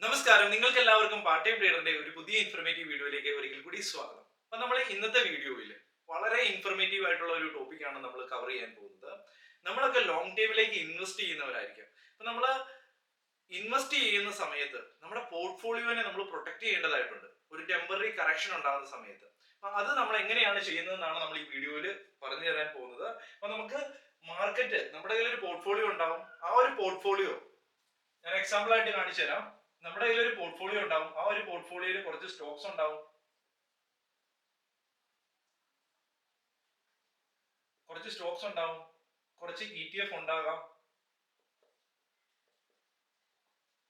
നമസ്കാരം, നിങ്ങൾക്ക് എല്ലാവർക്കും പാർട്ട് ടൈം ട്രേഡറിന്റെ ഒരു പുതിയ ഇൻഫർമേറ്റീവ് വീഡിയോയിലേക്ക് ഒരിക്കൽ കൂടി സ്വാഗതം. അപ്പൊ നമ്മൾ ഇന്നത്തെ വീഡിയോയിൽ വളരെ ഇൻഫർമേറ്റീവ് ആയിട്ടുള്ള ഒരു ടോപ്പിക്കാണ് നമ്മൾ കവർ ചെയ്യാൻ പോകുന്നത്. നമ്മളൊക്കെ ലോങ് ടൈമിലേക്ക് ഇൻവെസ്റ്റ് ചെയ്യുന്നവരായിരിക്കും. അപ്പൊ നമ്മൾ ഇൻവെസ്റ്റ് ചെയ്യുന്ന സമയത്ത് നമ്മുടെ പോർട്ട്ഫോളിയോനെ നമ്മൾ പ്രൊട്ടക്ട് ചെയ്യേണ്ടതായിട്ടുണ്ട്, ഒരു ടെമ്പററി കറക്ഷൻ ഉണ്ടാകുന്ന സമയത്ത്. അപ്പൊ അത് നമ്മൾ എങ്ങനെയാണ് ചെയ്യുന്നതെന്നാണ് നമ്മൾ ഈ വീഡിയോയിൽ പറഞ്ഞു തരാൻ പോകുന്നത്. അപ്പൊ നമുക്ക് മാർക്കറ്റ്, നമ്മുടെ കയ്യിൽ ഒരു പോർട്ട്ഫോളിയോ ഉണ്ടാവും. ആ ഒരു പോർട്ട്ഫോളിയോ ഞാൻ എക്സാമ്പിൾ ആയിട്ട് കാണിച്ചു തരാം. നമ്മുടെ കയ്യിൽ ഒരു പോർട്ട്ഫോളിയോ ഉണ്ടാവും. ആ ഒരു പോർട്ട്ഫോളിയോയിൽ കുറച്ച് സ്റ്റോക്സ് ഉണ്ടാവും, കുറച്ച് ETF ഉണ്ടാകാം,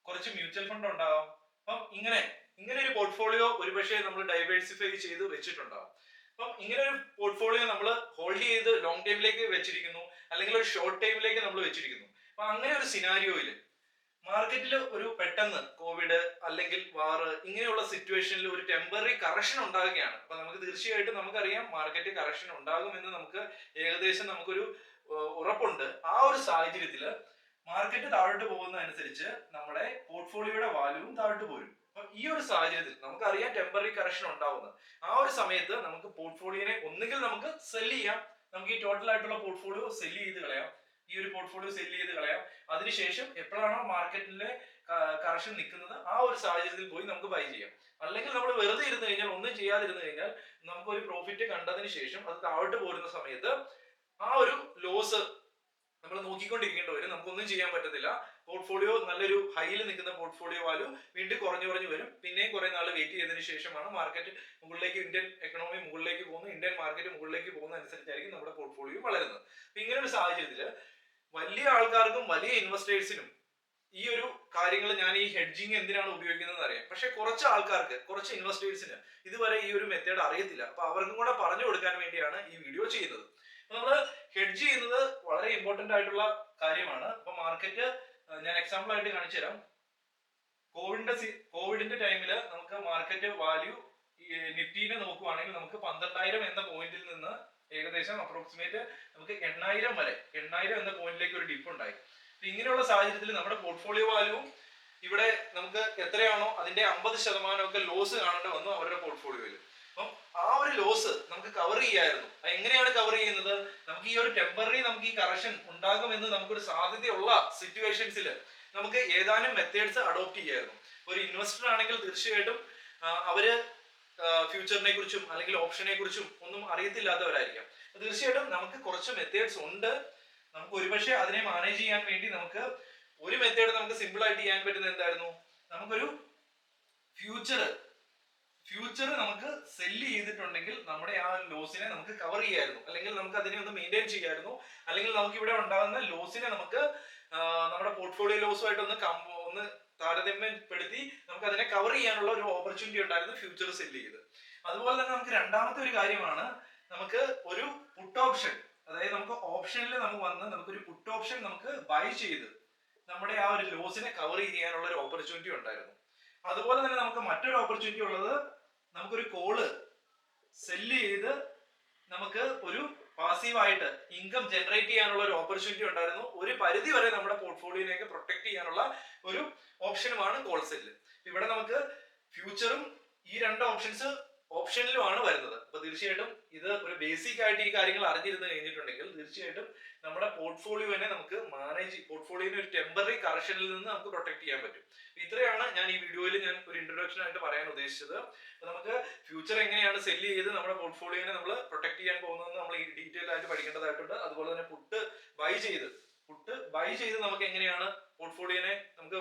കുറച്ച് മ്യൂച്വൽ ഫണ്ട് ഉണ്ടാകാം. അപ്പം ഇങ്ങനെ ഒരു പോർട്ട്ഫോളിയോ ഒരുപക്ഷെ നമ്മൾ ഡൈവേഴ്സിഫൈ ചെയ്ത് വെച്ചിട്ടുണ്ടാവും. അപ്പം ഇങ്ങനെ ഒരു പോർട്ട്ഫോളിയോ നമ്മൾ ഹോൾഡ് ചെയ്ത് ലോങ് ടൈമിലേക്ക് വെച്ചിരിക്കുന്നു, അല്ലെങ്കിൽ ഒരു ഷോർട്ട് ടൈമിലേക്ക് നമ്മൾ വെച്ചിരിക്കുന്നു. അപ്പൊ അങ്ങനെ ഒരു സിനാരിയോയിൽ മാർക്കറ്റിൽ ഒരു പെട്ടെന്ന് കോവിഡ് അല്ലെങ്കിൽ വാറ് ഇങ്ങനെയുള്ള സിറ്റുവേഷനിൽ ഒരു ടെമ്പററി കറക്ഷൻ ഉണ്ടാകുകയാണ്. അപ്പൊ നമുക്ക് തീർച്ചയായിട്ടും നമുക്കറിയാം മാർക്കറ്റ് കറക്ഷൻ ഉണ്ടാകുമെന്ന് നമുക്ക് ഏകദേശം നമുക്കൊരു ഉറപ്പുണ്ട്. ആ ഒരു സാഹചര്യത്തിൽ മാർക്കറ്റ് താഴോട്ട് പോകുന്നതനുസരിച്ച് നമ്മുടെ പോർട്ട്ഫോളിയോയുടെ വാല്യൂവും താഴോട്ട് പോരും. അപ്പൊ ഈ ഒരു സാഹചര്യത്തിൽ നമുക്കറിയാം ടെമ്പററി കറക്ഷൻ ഉണ്ടാവുന്നത്. ആ ഒരു സമയത്ത് നമുക്ക് പോർട്ട്ഫോളിയോനെ ഒന്നുകിൽ നമുക്ക് സെല് ചെയ്യാം, നമുക്ക് ഈ ടോട്ടൽ ആയിട്ടുള്ള പോർട്ട്ഫോളിയോ സെല് ചെയ്ത് കളയാം, അതിനുശേഷം എപ്പോഴാണോ മാർക്കറ്റിലെ കറക്ഷൻ നിൽക്കുന്നത് ആ ഒരു സാഹചര്യത്തിൽ പോയി നമുക്ക് ബൈ ചെയ്യാം. അല്ലെങ്കിൽ നമ്മൾ വെറുതെ ഇരുന്ന് കഴിഞ്ഞാൽ, ഒന്നും ചെയ്യാതിരുന്നു കഴിഞ്ഞാൽ, നമുക്ക് ഒരു പ്രോഫിറ്റ് കണ്ടതിന് ശേഷം അത് താഴോട്ട് പോരുന്ന സമയത്ത് ആ ഒരു ലോസ് നമ്മൾ നോക്കിക്കൊണ്ടിരിക്കേണ്ടി വരും. നമുക്കൊന്നും ചെയ്യാൻ പറ്റത്തില്ല. പോർട്ട്ഫോളിയോ നല്ലൊരു ഹൈയിൽ നിൽക്കുന്ന പോർട്ട്ഫോളിയോ വാല്യൂ വീണ്ടും കുറഞ്ഞു വരും. പിന്നെയും കുറെ നാൾ വെയിറ്റ് ചെയ്തതിനു ശേഷമാണ് മാർക്കറ്റ് മുകളിലേക്ക്, ഇന്ത്യൻ എക്കണോമി മുകളിലേക്ക് പോകുന്നത്, ഇന്ത്യൻ മാർക്കറ്റ് മുകളിലേക്ക് പോകുന്ന അനുസരിച്ചായിരിക്കും നമ്മുടെ പോർട്ട്ഫോളിയോ വളരുന്നത്. അപ്പൊ ഇങ്ങനെ ഒരു സാഹചര്യത്തിൽ വലിയ ആൾക്കാർക്കും വലിയ ഇൻവെസ്റ്റേഴ്സിനും ഈ ഒരു കാര്യങ്ങൾ, ഞാൻ ഈ ഹെഡ്ജിങ് എന്തിനാണ് ഉപയോഗിക്കുന്നത് അറിയാം. പക്ഷെ കുറച്ച് ആൾക്കാർക്ക്, കുറച്ച് ഇൻവെസ്റ്റേഴ്സിന് ഇതുവരെ ഈ ഒരു മെത്തേഡ് അറിയത്തില്ല. അപ്പൊ അവർക്കും കൂടെ പറഞ്ഞു കൊടുക്കാൻ വേണ്ടിയാണ് ഈ വീഡിയോ ചെയ്യുന്നത്. നമ്മൾ ഹെഡ്ജ് ചെയ്യുന്നത് വളരെ ഇമ്പോർട്ടന്റ് ആയിട്ടുള്ള കാര്യമാണ്. അപ്പൊ മാർക്കറ്റ് ഞാൻ എക്സാമ്പിൾ ആയിട്ട് കാണിച്ചു തരാം. കോവിഡിന്റെ ടൈമില് നമുക്ക് മാർക്കറ്റ് വാല്യൂ നിഫ്റ്റിനെ നോക്കുവാണെങ്കിൽ നമുക്ക് 12,000 എന്ന പോയിന്റിൽ നിന്ന് ഏകദേശം അപ്രോക്സിമേറ്റ് നമുക്ക് 8,000 എന്ന പോയിന്റിലേക്ക് ഒരു ഡിപ്പ് ഉണ്ടായി. ഇങ്ങനെയുള്ള സാഹചര്യത്തിൽ നമ്മുടെ പോർട്ട്ഫോളിയോ വാല്യൂ ഇവിടെ നമുക്ക് എത്രയാണോ അതിന്റെ 50% ഒക്കെ ലോസ് കാണേണ്ടി വന്നു അവരുടെ പോർട്ട്ഫോളിയോയിൽ. അപ്പം ആ ഒരു ലോസ് നമുക്ക് കവർ ചെയ്യായിരുന്നു. എങ്ങനെയാണ് കവർ ചെയ്യുന്നത്? നമുക്ക് ഈ ഒരു ടെമ്പററി നമുക്ക് ഈ കറക്ഷൻ ഉണ്ടാകുമെന്ന് നമുക്കൊരു സാധ്യതയുള്ള സിറ്റുവേഷൻസിൽ നമുക്ക് ഏതാനും മെത്തേഡ്സ് അഡോപ്റ്റ് ചെയ്യായിരുന്നു. ഒരു ഇൻവെസ്റ്റർ ആണെങ്കിൽ തീർച്ചയായിട്ടും അവര് ഫ്യൂച്ചറിനെ കുറിച്ചും അല്ലെങ്കിൽ ഓപ്ഷനെ കുറിച്ചും ഒന്നും അറിയത്തില്ലാത്തവരായിരിക്കാം. തീർച്ചയായിട്ടും നമുക്ക് കുറച്ച് മെത്തേഡ്സ് ഉണ്ട്. നമുക്ക് ഒരുപക്ഷെ അതിനെ മാനേജ് ചെയ്യാൻ വേണ്ടി നമുക്ക് ഒരു മെത്തേഡ് നമുക്ക് സിമ്പിൾ ആയിട്ട് ചെയ്യാൻ പറ്റുന്നത് എന്തായിരുന്നു? നമുക്കൊരു ഫ്യൂച്ചർ നമുക്ക് സെല്ല് ചെയ്തിട്ടുണ്ടെങ്കിൽ നമ്മുടെ ആ ലോസിനെ നമുക്ക് കവർ ചെയ്യായിരുന്നു, അല്ലെങ്കിൽ നമുക്ക് അതിനെ ഒന്ന് മെയിൻറ്റെയിൻ ചെയ്യായിരുന്നു, അല്ലെങ്കിൽ നമുക്ക് ഇവിടെ ഉണ്ടാകുന്ന ലോസിനെ നമുക്ക് നമ്മുടെ പോർട്ട്ഫോളിയോ ലോസുമായിട്ട് ഒന്ന് താരതമ്യപ്പെടുത്തി നമുക്ക് അതിനെ കവർ ചെയ്യാനുള്ള ഒരു ഓപ്പർച്യൂണിറ്റി ഉണ്ടായിരുന്നു ഫ്യൂച്ചർ സെല്ല് ചെയ്ത്. അതുപോലെ തന്നെ നമുക്ക് രണ്ടാമത്തെ ഒരു കാര്യമാണ്, നമുക്ക് ഒരു പുട്ട് ഓപ്ഷൻ, അതായത് നമുക്ക് ഓപ്ഷനിൽ നമുക്കൊരു പുട്ട് ഓപ്ഷൻ നമുക്ക് ബൈ ചെയ്ത് നമ്മുടെ ആ ഒരു ലോസിനെ കവർ ചെയ്യാനുള്ള ഒരു ഓപ്പർച്യൂണിറ്റി ഉണ്ടായിരുന്നു. അതുപോലെ തന്നെ നമുക്ക് മറ്റൊരു ഓപ്പർച്യൂണിറ്റി ഉള്ളത്, നമുക്കൊരു കോള് സെല്ല് ചെയ്ത് നമുക്ക് ഒരു പാസീവായിട്ട് ഇൻകം ജനറേറ്റ് ചെയ്യാനുള്ള ഒരു ഓപ്പർച്യൂണിറ്റി ഉണ്ടായിരുന്നു. ഒരു പരിധി വരെ നമ്മുടെ പോർട്ട്ഫോളിയോയിലേക്ക് പ്രൊട്ടക്ട് ചെയ്യാനുള്ള ഒരു ഓപ്ഷനുമാണ് കോൾ സെല്ല്. ഇവിടെ നമുക്ക് ഫ്യൂച്ചറും ഈ രണ്ട് ഓപ്ഷനിലുമാണ് വരുന്നത്. അപ്പൊ തീർച്ചയായിട്ടും ഇത് ഒരു ബേസിക് ആയിട്ട് ഈ കാര്യങ്ങൾ അറിഞ്ഞിരുന്നു കഴിഞ്ഞിട്ടുണ്ടെങ്കിൽ തീർച്ചയായിട്ടും നമ്മുടെ പോർട്ട്ഫോളിയോനെ നമുക്ക് പോർട്ട്ഫോളിയോനെ ഒരു ടെമ്പററി കറക്ഷനിൽ നിന്ന് നമുക്ക് പ്രൊട്ടക്ട് ചെയ്യാൻ പറ്റും. ഇത്രയാണ് ഞാൻ ഈ വീഡിയോയിൽ ഞാൻ ഒരു ഇൻട്രൊഡക്ഷൻ ആയിട്ട് പറയാൻ ഉദ്ദേശിച്ചത്. അപ്പൊ നമുക്ക് ഫ്യൂച്ചർ എങ്ങനെയാണ് സെല്ല് ചെയ്ത് നമ്മുടെ പോർട്ട്ഫോളിയോനെ നമ്മൾ പ്രൊട്ടക്ട് ചെയ്യാൻ പോകുന്നതെന്ന് നമ്മൾ ഈ ഡീറ്റെയിൽ ആയിട്ട് പഠിക്കേണ്ടതായിട്ടുണ്ട്. അതുപോലെ തന്നെ പുട്ട് ബൈ ചെയ്ത് നമുക്ക് എങ്ങനെയാണ് പോർട്ട്ഫോളിയോനെ നമുക്ക്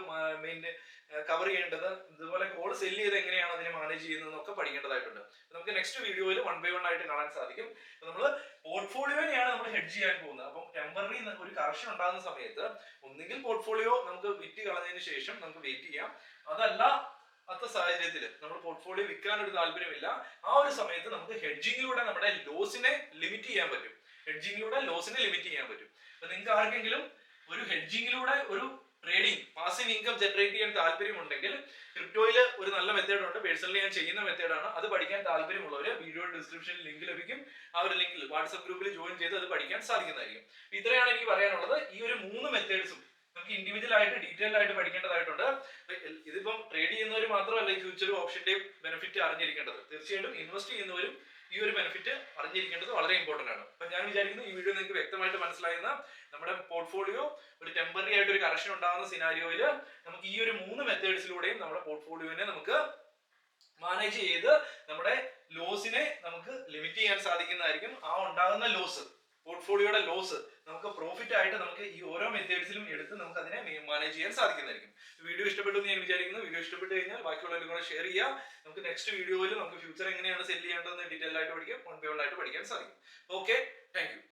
കവർ ചെയ്യേണ്ടത്, ഇതുപോലെ കോൾ സെല്ല് ചെയ്ത് എങ്ങനെയാണ് അതിനെ മാനേജ് ചെയ്യുന്നതെന്നൊക്കെ പഠിക്കേണ്ടതായിട്ടുണ്ട്. നമുക്ക് നെക്സ്റ്റ് വീഡിയോയിൽ 1 by 1 ആയിട്ട് കാണാൻ സാധിക്കും. നമ്മൾ പോർട്ട്ഫോളിയോനെയാണ് നമ്മൾ ഹെഡ്ജ് ചെയ്യാൻ പോകുന്നത്. അപ്പം ടെമ്പററി ഒരു കറക്ഷൻ ഉണ്ടാകുന്ന സമയത്ത് ഒന്നുകിൽ പോർട്ട്ഫോളിയോ നമുക്ക് വിറ്റ് കളഞ്ഞതിന് ശേഷം നമുക്ക് വെയിറ്റ് ചെയ്യാം. അതല്ല സാഹചര്യത്തിൽ നമ്മൾ പോർട്ട്ഫോളിയോ വിൽക്കാൻ ഒരു താല്പര്യമില്ല, ആ ഒരു സമയത്ത് നമുക്ക് ഹെഡ്ജിങ്ങിലൂടെ നമ്മുടെ ലോസിനെ ലിമിറ്റ് ചെയ്യാൻ പറ്റും. അപ്പൊ നിങ്ങൾക്ക് ആർക്കെങ്കിലും ഒരു ഹെഡ്ജിങ്ങിലൂടെ ഒരു ട്രേഡിംഗ് പാസീവ് ഇൻകം ജനറേറ്റ് ചെയ്യാൻ താല്പര്യമുണ്ടെങ്കിൽ ക്രിപ്റ്റോയിൽ ഒരു നല്ല മെത്തേഡ് ഉണ്ട്. പേഴ്സണലി ഞാൻ ചെയ്യുന്ന മെത്തേഡാണ്. അത് പഠിക്കാൻ താല്പര്യമുള്ളവര് വീഡിയോ ഡിസ്ക്രിപ്ഷനിൽ ലിങ്ക് ലഭിക്കും. ആ ഒരു ലിങ്കിൽ വാട്സ്ആപ്പ് ഗ്രൂപ്പിൽ ജോയിൻ ചെയ്ത് അത് പഠിക്കാൻ സാധിക്കുന്നതായിരിക്കും. ഇത്രയാണ് എനിക്ക് പറയാനുള്ളത്. ഈ ഒരു 3 മെത്തേഡ്സും നമുക്ക് ഇൻഡിവിജ്വൽ ആയിട്ട് ഡീറ്റെയിൽഡ് ആയിട്ട് പഠിക്കേണ്ടതായിട്ടുണ്ട്. ഇതിപ്പം ട്രേഡ് ചെയ്യുന്നവർ മാത്രമല്ല ഈ ഫ്യൂച്ചറും ഓപ്ഷന്റെയും ബെനിഫിറ്റ് അറിഞ്ഞിരിക്കേണ്ടത്. തീർച്ചയായിട്ടും ഇൻവെസ്റ്റ് ചെയ്യുന്നവരും ഈ ഒരു ബെനിഫിറ്റ് അറിഞ്ഞിരിക്കേണ്ടത് വളരെ ഇമ്പോർട്ടന്റ് ആണ്. അപ്പൊ ഞാൻ വിചാരിക്കുന്നു ഈ വീഡിയോ നിങ്ങൾക്ക് വ്യക്തമായിട്ട് മനസ്സിലായെന്ന്. നമ്മുടെ പോർട്ട്ഫോളിയോ ഒരു ടെമ്പററി ആയിട്ട് ഒരു കറക്ഷൻ ഉണ്ടാകുന്ന സിനാരിയോയിൽ നമുക്ക് ഈ ഒരു 3 മെത്തേഡ്സിലൂടെയും നമ്മുടെ പോർട്ട്ഫോളിയോനെ നമുക്ക് മാനേജ് ചെയ്ത് നമ്മുടെ ലോസിനെ നമുക്ക് ലിമിറ്റ് ചെയ്യാൻ സാധിക്കുന്നതായിരിക്കും. ആ ഉണ്ടാകുന്ന ലോസ്, പോർട്ട്ഫോളിയോയുടെ ലോസ് നമുക്ക് പ്രോഫിറ്റ് ആയിട്ട് നമുക്ക് ഈ ഓരോ മെത്തേഡ്സിലും എടുത്ത് നമുക്ക് അതിനെ മാനേജ് ചെയ്യാൻ സാധിക്കുന്നതായിരിക്കും. വീഡിയോ ഇഷ്ടപ്പെട്ടു എന്ന് ഞാൻ വിചാരിക്കുന്നു. വീഡിയോ ഇഷ്ടപ്പെട്ട് കഴിഞ്ഞാൽ ബാക്കിയുള്ളവരും കൂടെ ഷെയർ ചെയ്യുക. നമുക്ക് നെക്സ്റ്റ് വീഡിയോയിൽ നമുക്ക് ഫ്യൂച്ചർ എങ്ങനെയാണ് സെല് ചെയ്യേണ്ടതെന്ന് ഡീറ്റെയിൽ ആയിട്ട് പഠിക്കാം, 1 by 1 ആയിട്ട് പഠിക്കാൻ സാധിക്കും. Okay, thank you.